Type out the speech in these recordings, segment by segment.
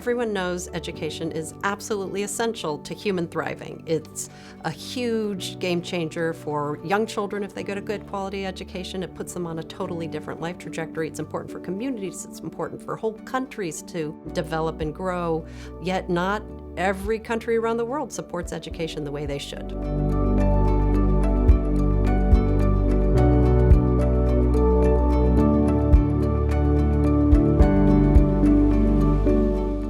Everyone knows education is absolutely essential to human thriving. It's a huge game changer for young children if they get a good quality education. It puts them on a totally different life trajectory. It's important for communities. It's important for whole countries to develop and grow, yet not every country around the world supports education the way they should.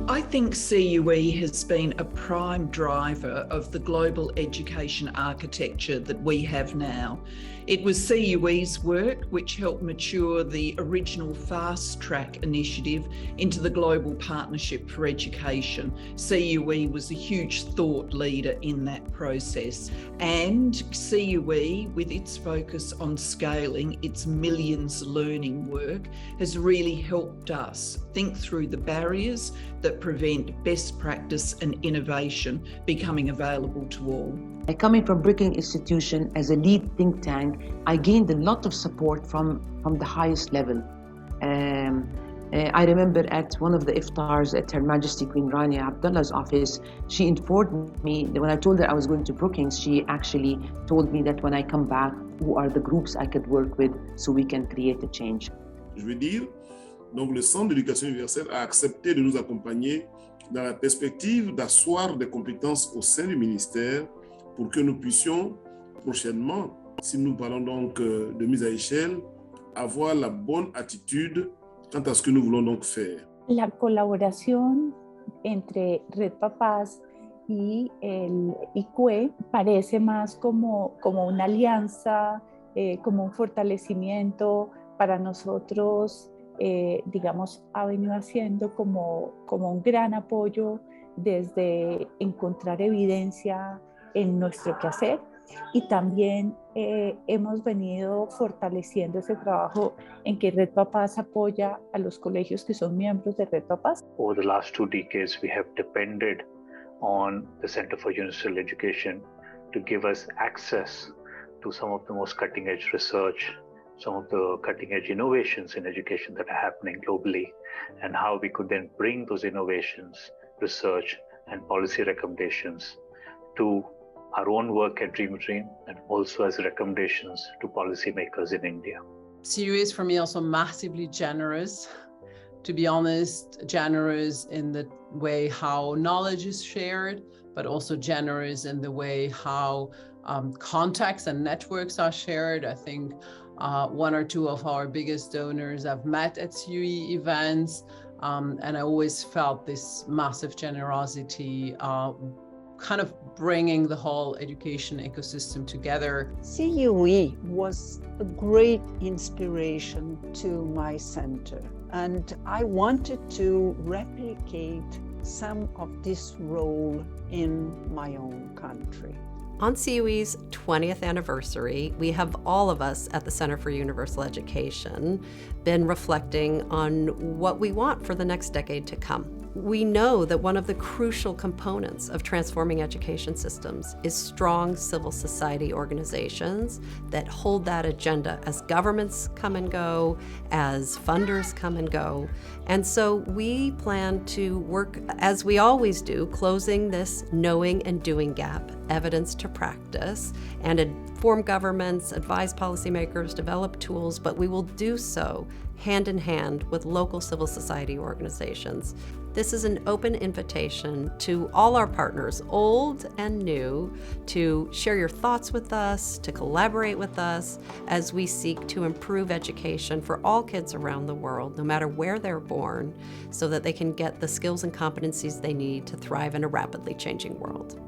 I think CUE has been a prime driver of the global education architecture that we have now. It was CUE's work which helped mature the original Fast Track initiative into the Global Partnership for Education. CUE was a huge thought leader in that process. And CUE, with its focus on scaling its millions learning work, has really helped us think through the barriers that prevent best practice and innovation becoming available to all. Coming from Brookings Institution as a lead think tank, I gained a lot of support from the highest level. I remember at one of the iftars at Her Majesty Queen Rania Abdullah's office, she informed me that when I told her I was going to Brookings, she actually told me that when I come back, who are the groups I could work with so we can create a change. Je veux dire, donc le Centre d'éducation universelle a accepté de nous accompagner dans la perspective d'asseoir des compétences au sein du ministère pour que nous puissions prochainement, si nous parlons donc de mise à échelle, avoir la bonne attitude quant à ce que nous voulons donc faire. La colaboración entre Red Papás y el ICUE parece más como una alianza, como un fortalecimiento para nosotros. Digamos, ha venido haciendo como un gran apoyo desde encontrar evidencia en nuestro quehacer y también hemos venido fortaleciendo ese trabajo en que Red Papás apoya a los colegios que son miembros de Red Papás. Over the last 2 decades, we have depended on the Center for Universal Education to give us access to some of the most cutting-edge research, some of the cutting-edge innovations in education that are happening globally, and how we could then bring those innovations, research, and policy recommendations to our own work at Dream and also as recommendations to policymakers in India. CUE is for me also massively generous. To be honest, generous in the way how knowledge is shared, but also generous in the way how contacts and networks are shared. I think 1 or 2 of our biggest donors I've met at CUE events, and I always felt this massive generosity, kind of bringing the whole education ecosystem together. CUE was a great inspiration to my center, and I wanted to replicate some of this role in my own country. On CUE's 20th anniversary, we have all of us at the Center for Universal Education been reflecting on what we want for the next decade to come. We know that one of the crucial components of transforming education systems is strong civil society organizations that hold that agenda as governments come and go, as funders come and go. And so we plan to work, as we always do, closing this knowing and doing gap, evidence to practice, and inform governments, advise policymakers, develop tools, but we will do so hand in hand with local civil society organizations. This is an open invitation to all our partners, old and new, to share your thoughts with us, to collaborate with us as we seek to improve education for all kids around the world, no matter where they're born, so that they can get the skills and competencies they need to thrive in a rapidly changing world.